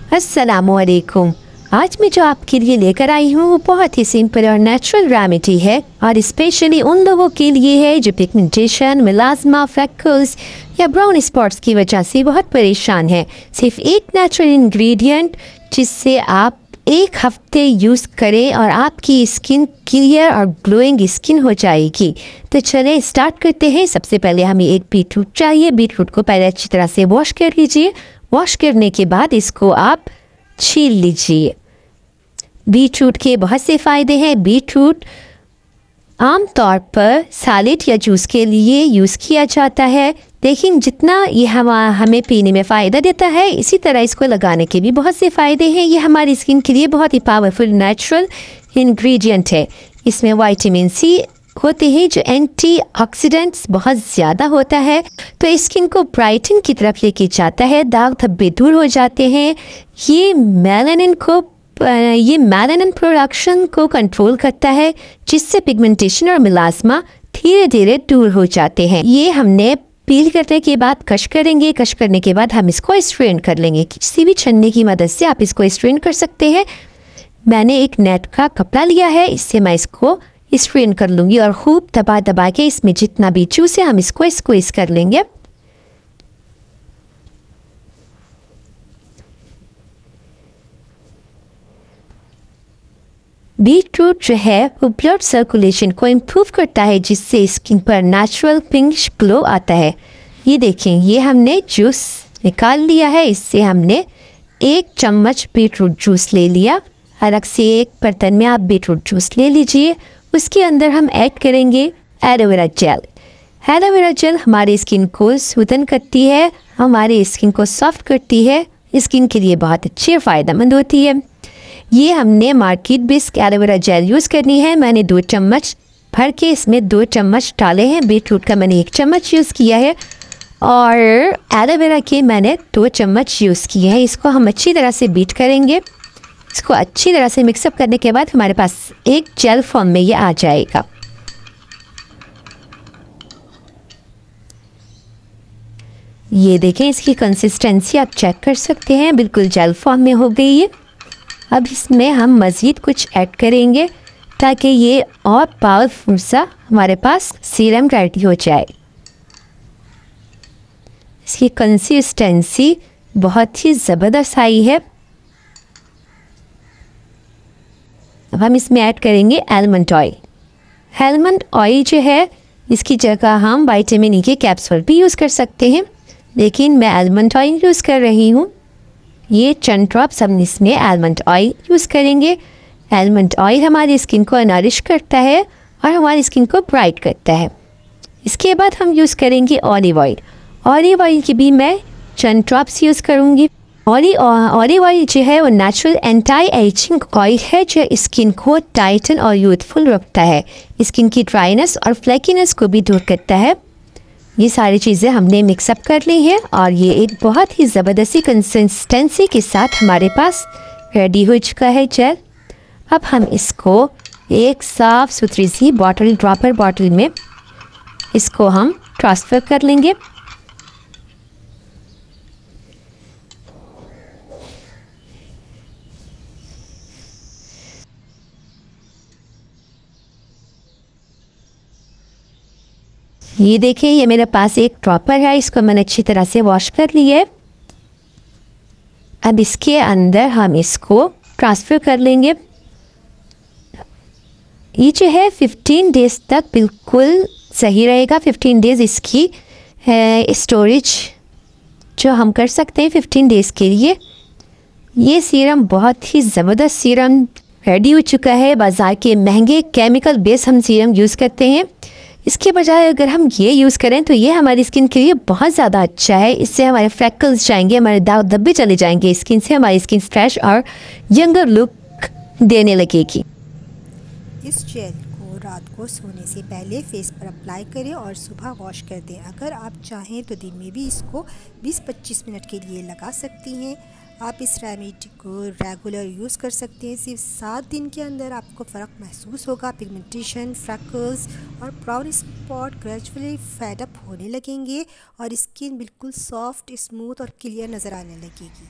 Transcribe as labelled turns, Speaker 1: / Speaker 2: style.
Speaker 1: अस्सलामुअलैकुम। आज मैं जो आपके लिए लेकर आई हूँ वो बहुत ही सिंपल और नेचुरल रेमेडी है और स्पेशली उन लोगों के लिए है जो पिगमेंटेशन, मेलास्मा, फ्रैकल्स या ब्राउन स्पॉट्स की वजह से बहुत परेशान है। सिर्फ एक नेचुरल इंग्रेडिएंट जिससे आप एक हफ्ते यूज़ करें और आपकी स्किन क्लियर और ग्लोइंग स्किन हो जाएगी। तो चलें स्टार्ट करते हैं। सबसे पहले हमें एक बीटरूट चाहिए। बीटरूट को पहले अच्छी तरह से वॉश कर लीजिए। वॉश करने के बाद इसको आप छील लीजिए। बीटरूट के बहुत से फ़ायदे हैं। बीटरूट आमतौर पर सैलेड या जूस के लिए यूज़ किया जाता है, लेकिन जितना ये हमें पीने में फ़ायदा देता है, इसी तरह इसको लगाने के भी बहुत से फ़ायदे हैं। ये हमारी स्किन के लिए बहुत ही पावरफुल नेचुरल इंग्रेडिएंट है। इसमें विटामिन सी होते हैं जो एंटीऑक्सीडेंट्स बहुत ज़्यादा होता है, तो स्किन को ब्राइटन की तरफ लेके जाता है। दाग धब्बे दूर हो जाते हैं। ये मेलानिन प्रोडक्शन को कंट्रोल करता है, जिससे पिगमेंटेशन और मेलास्मा धीरे धीरे दूर हो जाते हैं। ये हमने पील करने के बाद कश करेंगे। कश करने के बाद हम इसको स्ट्रेन कर लेंगे। किसी भी छन्नी की मदद से आप इसको स्ट्रेन कर सकते हैं। मैंने एक नेट का कपड़ा लिया है, इससे मैं इसको स्ट्रेन कर लूँगी और खूब दबा दबा के इसमें जितना भी जूस है हम इसको स्क्वीज़ कर लेंगे। बीटरूट जो है वो ब्लड सर्कुलेशन को इम्प्रूव करता है, जिससे स्किन पर नेचुरल पिंकिश ग्लो आता है। ये देखें, ये हमने जूस निकाल लिया है। इससे हमने 1 चम्मच बीटरूट जूस ले लिया। अलग से एक बर्तन में आप बीटरूट जूस ले लीजिए। उसके अंदर हम ऐड करेंगे एलोवेरा जेल। एलोवेरा जेल हमारी स्किन को सूदन करती है, हमारी स्किन को सॉफ्ट करती है, स्किन के लिए बहुत अच्छी और फ़ायदेमंद होती है। ये हमने market based aloe vera gel use करनी है। मैंने 2 चम्मच भर के इसमें 2 चम्मच डाले हैं। बीटरूट का मैंने 1 चम्मच यूज़ किया है और एलोवेरा के मैंने 2 चम्मच यूज़ किए हैं। इसको हम अच्छी तरह से बीट करेंगे। इसको अच्छी तरह से मिक्सअप करने के बाद हमारे पास एक जेल फॉर्म में ये आ जाएगा। ये देखें, इसकी कंसिस्टेंसी आप चेक कर सकते हैं, बिल्कुल जेल फॉर्म में हो गई है। अब इसमें हम मज़ीद कुछ ऐड करेंगे ताकि ये और पावरफुल सा हमारे पास सीरम रेडी हो जाए। इसकी कंसिस्टेंसी बहुत ही ज़बरदस्त आई है। अब हम इसमें ऐड करेंगे आलमंड ऑयल। आलमंड ऑयल जो है, इसकी जगह हम विटामिन ई के कैप्सूल भी यूज़ कर सकते हैं, लेकिन मैं आलमंड ऑयल यूज़ कर रही हूँ। ये चंद ड्रॉप्स हम इसमें आलमंड ऑयल यूज़ करेंगे। आलमंड ऑयल हमारी स्किन को नरिश करता है और हमारी स्किन को ब्राइट करता है। इसके बाद हम यूज़ करेंगे ऑलिव ऑयल। ऑलिव ऑयल की भी मैं चंद ड्रॉप्स यूज़ करूँगी। ऑलिव ऑयल जो है वो नेचुरल एंटी एजिंग ऑयल है जो स्किन को टाइटन और यूथफुल रखता है। स्किन की ड्राइनेस और फ्लैकीनेस को भी दूर करता है। ये सारी चीज़ें हमने मिक्सअप कर ली हैं और ये एक बहुत ही ज़बरदस्ती कंसिस्टेंसी के साथ हमारे पास रेडी हो चुका है जेल। अब हम इसको एक साफ़ सुथरी सी बॉटल, ड्रॉपर बॉटल में इसको हम ट्रांसफ़र कर लेंगे। ये देखिए, ये मेरे पास एक ड्रॉपर है, इसको मैंने अच्छी तरह से वॉश कर लिया है। अब इसके अंदर हम इसको ट्रांसफ़र कर लेंगे। ये जो है 15 डेज़ तक बिल्कुल सही रहेगा। 15 डेज़ इसकी स्टोरेज जो हम कर सकते हैं 15 डेज़ के लिए। ये सीरम बहुत ही ज़बरदस्त सीरम रेडी हो चुका है। बाज़ार के महंगे केमिकल बेस हम सीरम यूज़ करते हैं, इसके बजाय अगर हम ये यूज़ करें तो ये हमारी स्किन के लिए बहुत ज़्यादा अच्छा है। इससे हमारे फ्रैकल्स जाएंगे, हमारे दाग धब्बे चले जाएंगे स्किन से, हमारी स्किन फ्रेश और यंगर लुक देने लगेगी।
Speaker 2: इस जेल को रात को सोने से पहले फेस पर अप्लाई करें और सुबह वॉश कर दें। अगर आप चाहें तो दिन में भी इसको 20-25 मिनट के लिए लगा सकती हैं। आप इस रेमेडी को रेगुलर यूज़ कर सकते हैं। सिर्फ 7 दिन के अंदर आपको फ़र्क महसूस होगा। पिगमेंटेशन, फ्रैकल्स और brown spot gradually fed up होने लगेंगे और स्किन बिल्कुल सॉफ्ट, स्मूथ और क्लियर नज़र आने लगेगी।